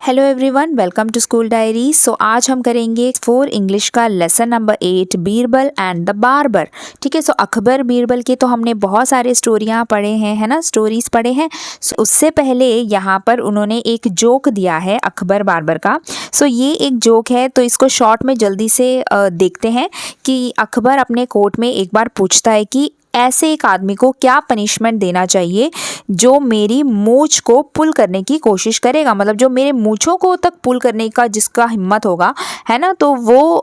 Hello everyone, welcome to school diary. So आज हम करेंगे 4 इंग्लिश का lesson number 8 Birbal and the barber. ठीक है। सो अकबर बीरबल के तो हमने बहुत सारे स्टोरियाँ पढ़े हैं, है ना, स्टोरीज पढ़े हैं। सो उससे पहले यहाँ पर उन्होंने एक जोक दिया है अकबर बार्बर का। सो ये एक जोक है, तो इसको शॉर्ट में जल्दी से देखते हैं कि अकबर अपने कोर्ट में एक बार पूछता है कि ऐसे एक आदमी को क्या पनिशमेंट देना चाहिए जो मेरी मूंछ को पुल करने की कोशिश करेगा, मतलब जो मेरे मूंछों को तक पुल करने का जिसका हिम्मत होगा, है ना, तो वो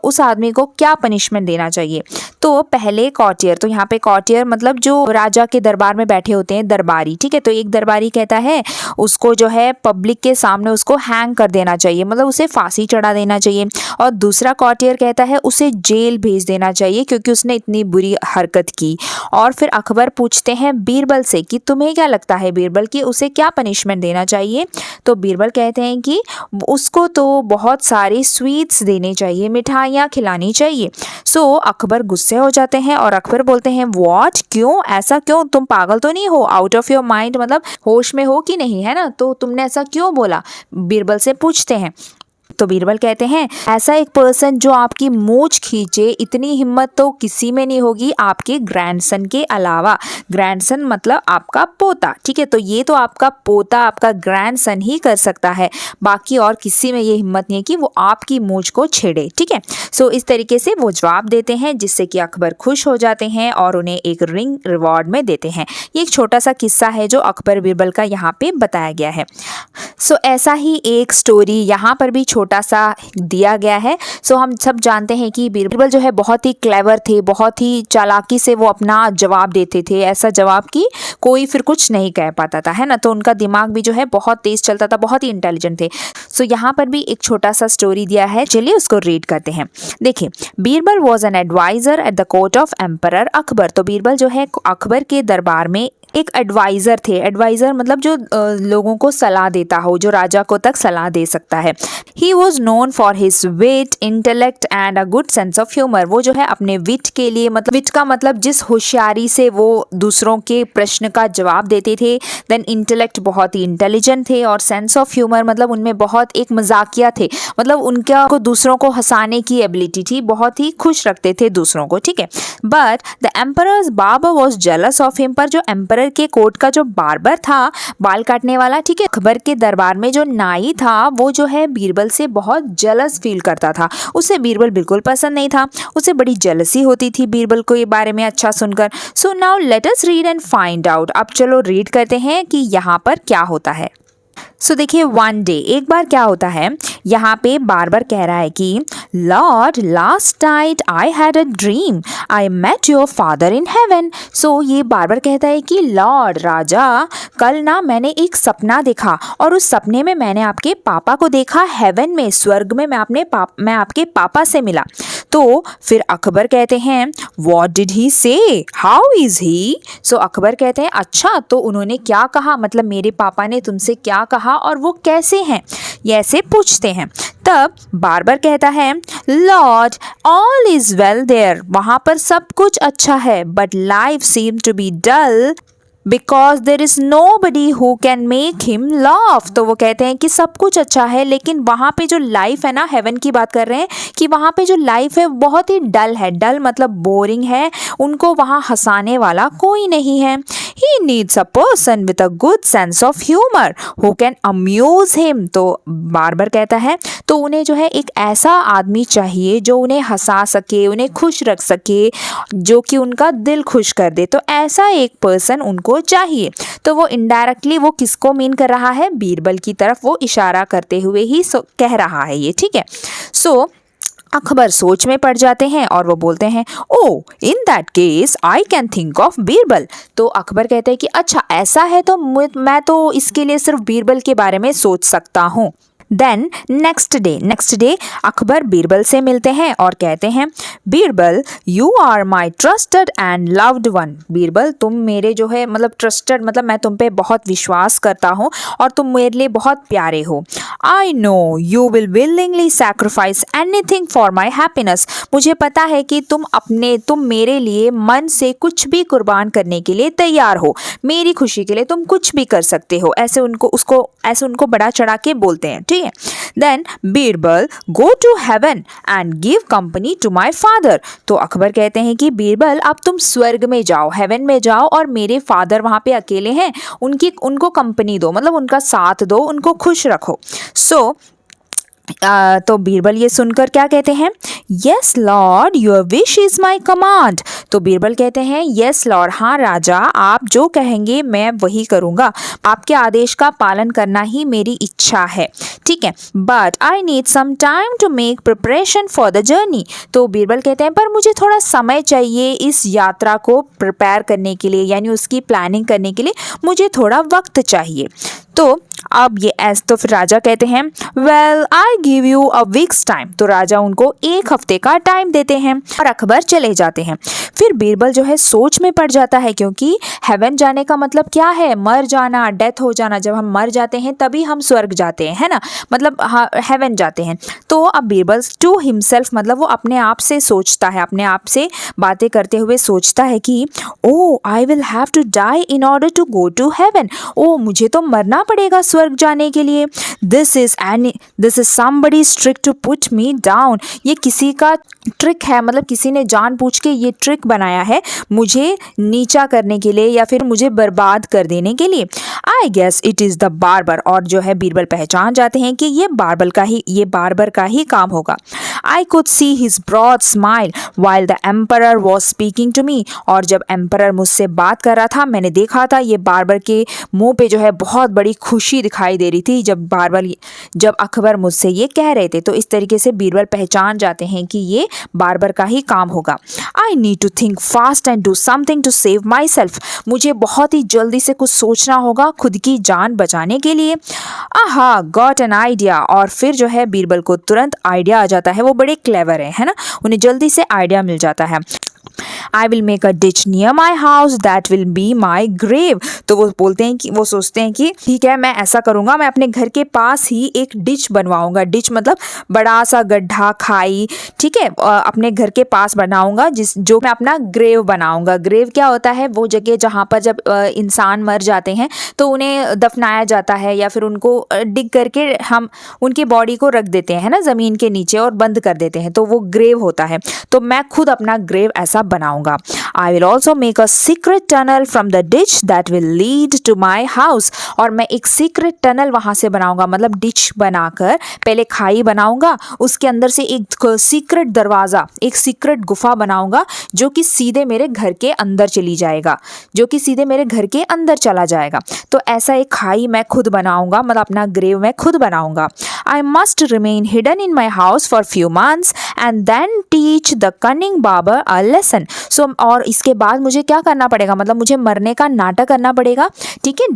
उस आदमी को क्या पनिशमेंट देना चाहिए। तो पहले कॉटियर, तो यहाँ पे कॉटियर मतलब जो राजा के दरबार में बैठे होते हैं, दरबारी। ठीक है। तो एक दरबारी कहता है उसको जो है पब्लिक के सामने उसको हैंग कर देना चाहिए, मतलब उसे फांसी चढ़ा देना चाहिए। और दूसरा कॉटियर कहता है उसे जेल भेज देना चाहिए क्योंकि उसने इतनी बुरी हरकत की। और फिर अकबर पूछते हैं बीरबल से कि तुम्हें क्या लगता है बीरबल कि उसे क्या पनिशमेंट देना चाहिए। तो बीरबल कहते हैं कि उसको तो बहुत सारे स्वीट्स देने चाहिए, मिठाइयाँ खिलानी चाहिए। सो अकबर गुस्से हो जाते हैं और अकबर बोलते हैं व्हाट, क्यों, ऐसा क्यों, तुम पागल तो नहीं हो, आउट ऑफ योर माइंड, मतलब होश में हो कि नहीं, है ना, तो तुमने ऐसा क्यों बोला, बीरबल से पूछते हैं। तो बीरबल कहते हैं ऐसा एक पर्सन जो आपकी मूंछ खींचे, इतनी हिम्मत तो किसी में नहीं होगी आपके ग्रैंडसन के अलावा। ग्रैंडसन मतलब आपका पोता। ठीक है। तो ये तो आपका पोता, आपका ग्रैंडसन ही कर सकता है, बाकी और किसी में ये हिम्मत नहीं है कि वो आपकी मूंछ को छेड़े। ठीक है। सो इस तरीके से वो जवाब देते हैं जिससे कि अकबर खुश हो जाते हैं और उन्हें एक रिंग रिवॉर्ड में देते हैं। ये एक छोटा सा किस्सा है जो अकबर बीरबल का यहाँ पे बताया गया है। सो ऐसा ही एक स्टोरी यहाँ पर भी छोटा सा दिया गया है। सो हम सब जानते हैं कि बीरबल जो है बहुत ही क्लेवर थे, बहुत ही चालाकी से वो अपना जवाब देते थे, ऐसा जवाब कि कोई फिर कुछ नहीं कह पाता था, है ना, तो उनका दिमाग भी जो है बहुत तेज चलता था, बहुत ही इंटेलिजेंट थे। सो यहाँ पर भी एक छोटा सा स्टोरी दिया है, चलिए उसको रीड करते हैं। देखिए, Birbal was an advisor at the court of emperor Akbar. तो बीरबल जो है अकबर के दरबार में एक एडवाइज़र थे। एडवाइज़र मतलब जो लोगों को सलाह देता हो, जो राजा को तक सलाह दे सकता है। He was known for his wit, intellect and a good sense of humour. वो जो है अपने विट के लिए, मतलब विट का मतलब जिस होशियारी से वो दूसरों के प्रश्न का जवाब देते थे। देन इंटेलेक्ट, बहुत ही इंटेलिजेंट थे। और सेंस ऑफ ह्यूमर मतलब उनमें बहुत एक मजाकिया थे, मतलब उनका को दूसरों को हंसाने की एबिलिटी थी, बहुत ही खुश रखते थे दूसरों को। ठीक है। But the emperors barber was jealous of him. पर जो एम्परर के कोर्ट का जो बार्बर था, बाल काटने वाला, ठीक है, अकबर के दरबार में जो नाई था, वो जो है बीरबल से बहुत जेलस फील करता था। उसे बीरबल बिल्कुल पसंद नहीं था, उसे बड़ी जेलसी होती थी बीरबल को ये बारे में अच्छा सुनकर। So now let us read and find out. अब चलो रीड करते हैं कि यहाँ पर क्या होता है। सो देखिए, वन डे, एक बार क्या होता है, यहाँ पे बार्बर कह रहा है कि lord, last night I had a dream, I met your father in heaven. So ये बार्बर कहता है कि लॉर्ड, राजा, कल ना मैंने एक सपना देखा और उस सपने में मैंने आपके पापा को देखा हेवन में, स्वर्ग में। मैं आपके पापा से मिला। तो फिर अकबर कहते हैं व्हाट डिड ही से, हाउ इज ही। सो अकबर कहते हैं अच्छा, तो उन्होंने क्या कहा, मतलब मेरे पापा ने तुमसे क्या कहा और वो कैसे हैं, ये ऐसे पूछते हैं। तब बार्बर कहता है lord, all is well there, वहां पर सब कुछ अच्छा है, but life seem to be dull because there is nobody who can make him laugh. तो वो कहते हैं कि सब कुछ अच्छा है, लेकिन वहाँ पे जो लाइफ है ना, हेवन की बात कर रहे हैं, कि वहाँ पे जो लाइफ है बहुत ही डल है। डल मतलब बोरिंग है, उनको वहाँ हंसाने वाला कोई नहीं है। He needs a person with a good sense of humor who can amuse him। तो बार्बर कहता है तो उन्हें जो है एक ऐसा आदमी चाहिए जो उन्हें हंसा सके, उन्हें खुश रख सके, जो कि उनका दिल खुश कर दे। तो ऐसा एक पर्सन उनको चाहिए। तो वो इनडायरेक्टली वो किसको मीन कर रहा है, बीरबल की तरफ वो इशारा करते हुए ही कह रहा है ये। ठीक है। सो अकबर सोच में पड़ जाते हैं और वो बोलते हैं oh in that case I can think of Birbal. तो अकबर कहते हैं कि अच्छा ऐसा है तो मैं तो इसके लिए सिर्फ बीरबल के बारे में सोच सकता हूँ। Then next day Akbar Birbal से मिलते हैं और कहते हैं Birbal, you are my trusted and loved one. Birbal, तुम मेरे जो है मतलब ट्रस्टेड मतलब मैं तुम पे बहुत विश्वास करता हूँ और तुम मेरे लिए बहुत प्यारे हो। I know you will willingly sacrifice anything for my happiness. मुझे पता है कि तुम मेरे लिए मन से कुछ भी कुर्बान करने के लिए तैयार हो, मेरी खुशी के लिए तुम कुछ भी कर सकते हो, ऐसे उनको बड़ा चढ़ा के बोलते हैं, ठीक है। Then Birbal go to heaven and give company to my father. तो अकबर कहते हैं कि बीरबल अब तुम स्वर्ग में जाओ, हेवन में जाओ और मेरे फादर वहाँ पे अकेले हैं, उनको कंपनी दो, मतलब उनका साथ दो, उनको खुश रखो। तो बीरबल ये सुनकर क्या कहते हैं, yes Lord your wish is my command. तो बीरबल कहते हैं यस लॉर्ड, हाँ राजा आप जो कहेंगे मैं वही करूँगा, आपके आदेश का पालन करना ही मेरी इच्छा है, ठीक है। But I need some time to make preparation for the journey. तो बीरबल कहते हैं पर मुझे थोड़ा समय चाहिए इस यात्रा को प्रिपेयर करने के लिए, यानी उसकी प्लानिंग करने के लिए मुझे थोड़ा वक्त चाहिए। तो फिर राजा कहते हैं well I give you a weeks time. तो राजा उनको एक हफ्ते का टाइम देते हैं और अकबर चले जाते हैं। फिर बीरबल जो है सोच में पड़ जाता है, क्योंकि हेवन जाने का मतलब क्या है, मर जाना, डेथ हो जाना। जब हम मर जाते हैं तभी हम स्वर्ग जाते हैं, है ना, मतलब हेवन जाते हैं। तो अब बीरबल टू हिमसेल्फ, मतलब वो अपने आप से सोचता है, अपने आप से बातें करते हुए सोचता है कि oh I will have to die in order to go to heaven. ओ मुझे तो मरना पड़ेगा स्वर्ग जाने के लिए। This is somebody's trick to put me down. ये किसी का ट्रिक है, मतलब किसी ने जानबूझ के ये ट्रिक बनाया है मुझे नीचा करने के लिए या फिर मुझे बर्बाद कर देने के लिए। I guess it is the barber. और जो है बीरबल पहचान जाते हैं कि ये बार्बर का ही काम होगा। I could see his broad smile while the emperor was speaking to me. और जब एम्परर मुझसे बात कर रहा था मैंने देखा था ये बार्बर के मुंह पे जो है बहुत बड़ी खुशी दिखाई दे रही थी जब अकबर मुझसे ये कह रहे थे। तो इस तरीके से बीरबल पहचान जाते हैं कि ये बार्बर का ही काम होगा। I need to think fast and do something to save myself. मुझे बहुत ही जल्दी से कुछ सोचना होगा खुद की जान बचाने के लिए। आहा गॉट एन आइडिया। और फिर जो है बीरबल को तुरंत आइडिया आ जाता है, वो बड़े क्लेवर है ना, उन्हें जल्दी से आइडिया मिल जाता है। I will make a ditch near my house that will be my grave. तो वो सोचते हैं कि ठीक है मैं ऐसा करूँगा, मैं अपने घर के पास ही एक डिच बनवाऊँगा। डिच मतलब बड़ा सा गड्ढा, खाई, ठीक है, अपने घर के पास बनाऊँगा जो मैं अपना ग्रेव बनाऊँगा। ग्रेव क्या होता है, वो जगह जहाँ पर जब इंसान मर जाते हैं तो उन्हें दफनाया जाता है या फिर उनको डिग करके हम उनकी बॉडी को रख देते हैं ना ज़मीन के नीचे और बंद कर देते हैं, तो वो ग्रेव होता है। तो मैं खुद अपना ग्रेव ऐसा बनाऊंगा। I will also make a secret tunnel from the ditch that will lead to my house. और मैं एक सीक्रेट टनल वहाँ से बनाऊंगा, मतलब डिच बनाकर पहले खाई बनाऊंगा, उसके अंदर से एक सीक्रेट दरवाज़ा, एक सीक्रेट गुफा बनाऊंगा जो कि सीधे मेरे घर के अंदर चला जाएगा। तो ऐसा एक खाई मैं खुद बनाऊंगा, मतलब अपना ग्रेव मैं खुद बनाऊंगा। I must remain hidden in my house for few months and then teach the cunning barber a lesson. और इसके बाद मुझे क्या करना पड़ेगा, मतलब मुझे मरने का नाटक करना पड़ेगा, ठीक है,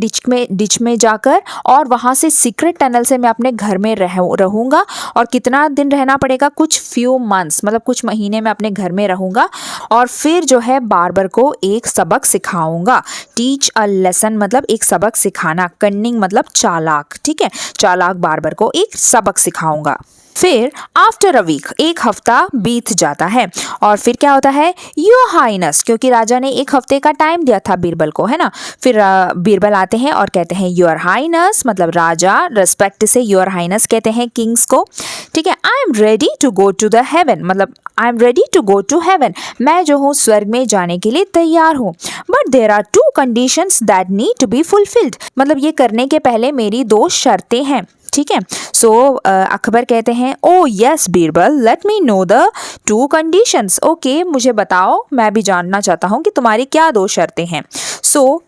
डिच में जाकर, और वहाँ से सीक्रेट टनल से मैं अपने घर में रहूँगा। और कितना दिन रहना पड़ेगा, कुछ फ्यू मंथ्स, मतलब कुछ महीने में अपने घर में रहूँगा। और फिर जो है बार्बर को एक सबक सिखाऊंगा। टीच अ लेसन मतलब एक सबक सिखाना, कन्निंग मतलब चालाक, ठीक है, चालाक बार्बर को एक सबक सिखाऊंगा। फिर आफ्टर अ वीक, एक हफ्ता बीत जाता है और फिर क्या होता है, योर हाइनेस, क्योंकि राजा ने एक हफ्ते का टाइम दिया था बीरबल को, है ना। फिर बीरबल आते हैं और कहते हैं योर हाइनेस, मतलब राजा रेस्पेक्ट से योर हाइनेस कहते हैं किंग्स को, ठीक है। I am ready to go to the heaven, मतलब I am ready to go to heaven, मैं जो हूँ स्वर्ग में जाने के लिए तैयार हूँ। But there are 2 conditions that need to be fulfilled, मतलब ये करने के पहले मेरी 2 शर्तें हैं, ठीक है। सो अकबर कहते हैं ओ yes Birbal let me know the 2 conditions. Okay मुझे बताओ, मैं भी जानना चाहता हूँ कि तुम्हारी क्या 2 शर्तें हैं।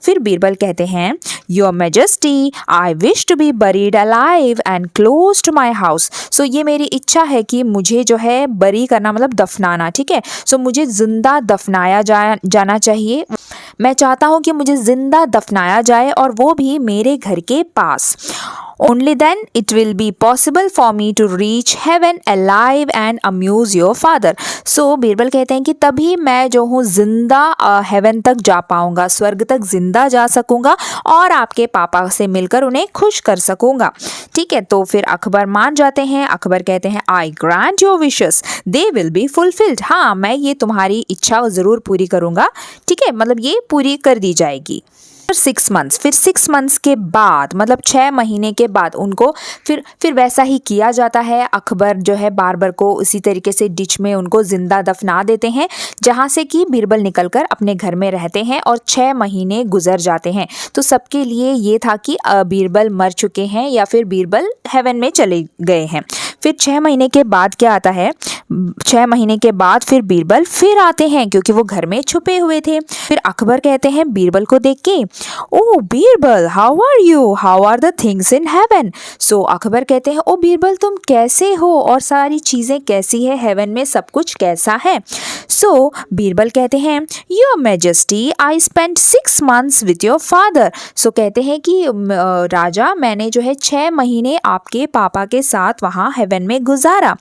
फिर बीरबल कहते हैं your majesty I wish to be buried alive and close to my house. ये मेरी इच्छा है कि मुझे जो है बरी करना मतलब दफनाना, ठीक है। मुझे जिंदा दफनाया जाना चाहिए। मैं चाहता हूँ कि मुझे जिंदा दफनाया जाए और वो भी मेरे घर के पास। Only then it will be possible for me to reach heaven alive and amuse your father. Birbal कहते हैं कि तभी मैं जो हूँ जिंदा हेवन तक जा पाऊंगा, स्वर्ग तक जिंदा जा सकूंगा और आपके पापा से मिलकर उन्हें खुश कर सकूंगा, ठीक है, तो फिर अकबर मान जाते हैं। अकबर कहते हैं आई grant your wishes, they will be fulfilled. हाँ, मैं ये तुम्हारी इच्छा ज़रूर पूरी करूँगा, ठीक है, मतलब ये पूरी कर दी जाएगी। 6 मंथ्स, फिर 6 मंथ्स के बाद मतलब 6 महीने के बाद उनको फिर वैसा ही किया जाता है। अकबर जो है बारबर को उसी तरीके से डिच में उनको ज़िंदा दफना देते हैं, जहाँ से कि बीरबल निकलकर अपने घर में रहते हैं और 6 महीने गुजर जाते हैं। तो सबके लिए ये था कि बीरबल मर चुके हैं या फिर बीरबल हेवन में चले गए हैं। फिर 6 महीने के बाद क्या आता है, 6 महीने के बाद फिर बीरबल फिर आते हैं क्योंकि वो घर में छुपे हुए थे। फिर अकबर कहते हैं बीरबल को देख के, oh Birbal how are you, how are the things in heaven. So Akbar कहते हैं ओ बीरबल तुम कैसे हो और सारी चीज़ें कैसी है, हेवन में सब कुछ कैसा है। सो बीरबल कहते हैं your majesty I spend 6 months with your father. So कहते हैं कि राजा मैंने जो है 6 महीने आपके पापा के साथ वहाँ हेवन में गुजारा।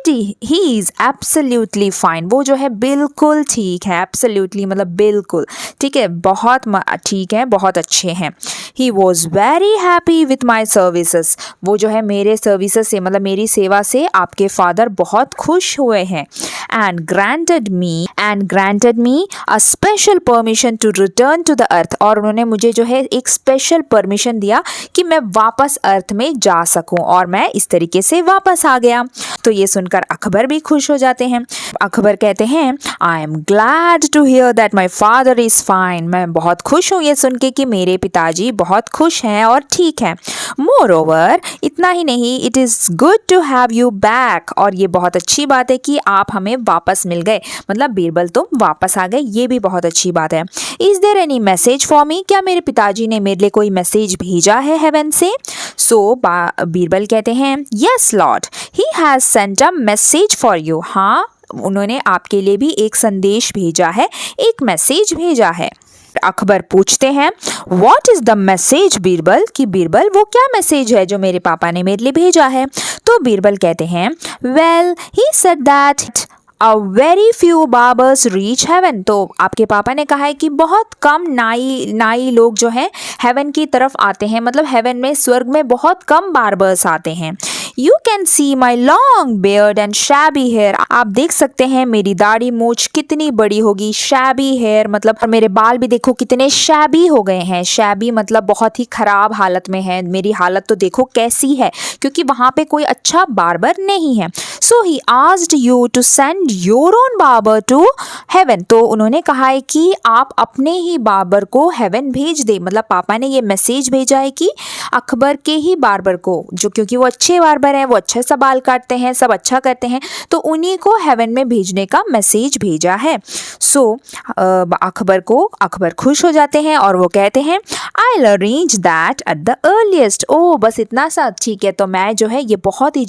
ही इज़ एब्सोल्युटली फाइन, वो जो है बिल्कुल ठीक है, एब्सोल्युटली मतलब बिल्कुल ठीक है, बहुत ठीक है, बहुत अच्छे हैं। He was very happy with my services, वो जो है मेरे सर्विसेज से मतलब मेरी सेवा से आपके फादर बहुत खुश हुए हैं। And granted me a special permission to return to the earth, और उन्होंने मुझे जो है एक स्पेशल परमिशन दिया कि मैं वापस अर्थ में जा सकूं, और मैं इस तरीके से वापस आ गया। तो ये सुनकर अकबर भी खुश हो जाते हैं। अकबर कहते हैं I am glad to hear that my father is fine, मैं बहुत खुश हूँ ये सुन के कि मेरे पिताजी बहुत खुश हैं और ठीक हैं। मोर ओवर, इतना ही नहीं, it is good to have you back, और ये बहुत अच्छी बात है कि आप हमें वापस मिल गए, मतलब बीरबल तुम वापस आ गए, ये भी बहुत अच्छी बात है। Is there any message for me, क्या मेरे पिताजी ने मेरे लिए कोई मैसेज भेजा है हेवन से। सो बीरबल कहते हैं yes Lord, he has sent a message for you, हाँ उन्होंने आपके लिए भी एक संदेश भेजा है, एक मैसेज भेजा है। अकबर पूछते हैं what is the message Birbal, कि बीरबल वो क्या मैसेज है जो मेरे पापा ने मेरे लिए भेजा है। तो बीरबल कहते हैं well he said that a very few barbers reach heaven, तो आपके पापा ने कहा है कि बहुत कम नाई लोग जो हैं हेवन की तरफ आते हैं, मतलब हेवन में स्वर्ग में बहुत कम बार्बर्स आते हैं। You can see my long beard and shabby hair, आप देख सकते हैं मेरी दाढ़ी मूछ कितनी बड़ी होगी, शैबी हेयर मतलब, और मेरे बाल भी देखो कितने शैबी हो गए हैं। शैबी मतलब बहुत ही खराब हालत में है, मेरी हालत तो देखो कैसी है, क्योंकि वहाँ पे कोई अच्छा बार्बर नहीं है। So he asked you to send your own barber to heaven, तो उन्होंने कहा है कि आप अपने ही बार्बर को हेवन भेज दे, मतलब पापा ने ये मैसेज भेजा है कि अकबर के ही बार्बर को, जो क्योंकि वो अच्छे बार्बर हैं, वो अच्छे सा बाल काटते हैं, सब अच्छा करते हैं, तो उन्हीं को हेवन में भेजने का मैसेज भेजा है। सो अकबर खुश हो जाते हैं और वो कहते हैं I will arrange that at the earliest, ओ बस इतना सा, ठीक है, तो मैं जो है ये बहुत ही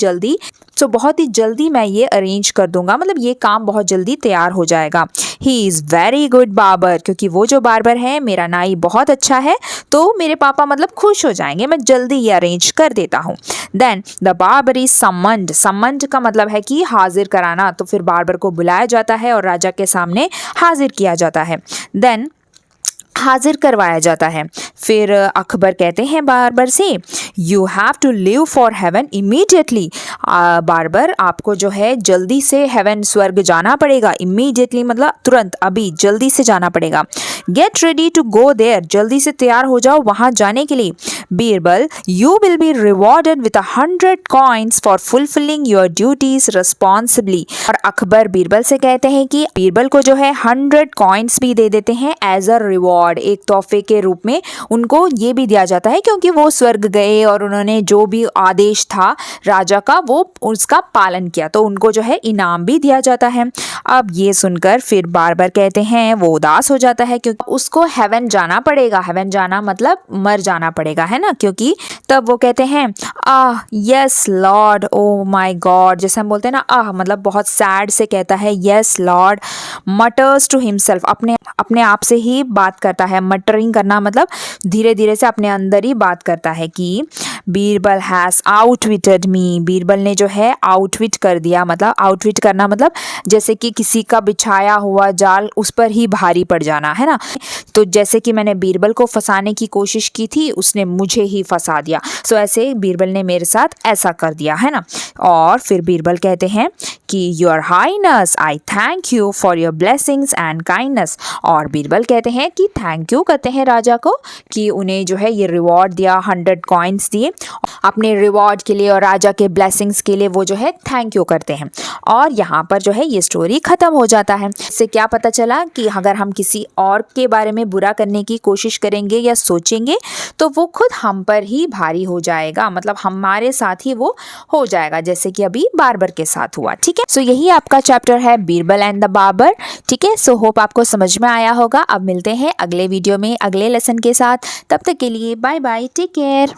जल्दी मैं ये अरेंज कर दूंगा, मतलब ये काम बहुत जल्दी तैयार हो जाएगा। He is very good barber, क्योंकि वो जो बार्बर है मेरा नाई बहुत अच्छा है, तो मेरे पापा मतलब खुश हो जाएंगे, मैं जल्दी ये अरेंज कर देता हूँ। देन द बार्बर इज सम्मन्ड का मतलब है कि हाजिर कराना, तो फिर बार्बर को बुलाया जाता है और राजा के सामने हाजिर किया जाता है, देन हाजिर करवाया जाता है। फिर अकबर कहते हैं बार्बर से you have to leave for heaven immediately, barber आपको जो है जल्दी से हेवन स्वर्ग जाना पड़ेगा, इमीडिएटली मतलब तुरंत, अभी जल्दी से जाना पड़ेगा। Get ready to go there, जल्दी से तैयार हो जाओ वहाँ जाने के लिए। Birbal you will be rewarded with 100 coins for fulfilling your duties responsibly, और अकबर बीरबल से कहते हैं कि बीरबल को जो है 100 कॉइन्स भी दे देते हैं एज अ रिवॉर्ड, एक तोहफे के रूप में उनको ये भी दिया जाता है, क्योंकि वो स्वर्ग गए और उन्होंने जो भी आदेश था राजा का वो उसका पालन किया, तो उनको जो है इनाम भी दिया जाता है। अब ये सुनकर फिर बार्बर कहते हैं, वो उदास हो जाता है क्योंकि उसको हेवन जाना पड़ेगा, हेवन जाना मतलब मर जाना पड़ेगा, है ना, क्योंकि तब वो कहते हैं yes Lord, oh my God, जैसे हम बोलते हैं ना मतलब बहुत सैड से कहता है यस लॉर्ड, मटर्स टू हिमसेल्फ, अपने आप से ही बात करता है, मटरिंग करना मतलब धीरे धीरे से अपने अंदर ही बात करता है कि बीरबल हैज़ आउटविटेड मी, बीरबल ने जो है आउटविट कर दिया, मतलब आउटविट करना मतलब जैसे कि किसी का बिछाया हुआ जाल उस पर ही भारी पड़ जाना, है ना। तो जैसे कि मैंने बीरबल को फंसाने की कोशिश की थी, उसने मुझे ही फंसा दिया। सो ऐसे बीरबल ने मेरे साथ ऐसा कर दिया, है ना। और फिर बीरबल कहते हैं कि your highness I thank you for your blessings and kindness, और बीरबल कहते हैं कि थैंक यू कहते हैं राजा को कि उन्हें जो है ये रिवॉर्ड दिया, 100 कॉइन्स दिए अपने रिवॉर्ड के लिए और राजा के ब्लेसिंग्स के लिए, वो जो है थैंक यू करते हैं। और यहाँ पर जो है ये स्टोरी ख़त्म हो जाता है। इससे क्या पता चला कि अगर हम किसी और के बारे में बुरा करने की कोशिश करेंगे या सोचेंगे तो वो खुद हम पर ही भारी हो जाएगा, मतलब हमारे साथ ही वो हो जाएगा, जैसे कि अभी बार्बर के साथ हुआ। ठीक है, सो यही आपका चैप्टर है बीरबल एंड द बार्बर। ठीक है, सो होप आपको समझ में आया होगा। अब मिलते हैं अगले वीडियो में अगले लेसन के साथ, तब तक के लिए बाय बाय, टेक केयर।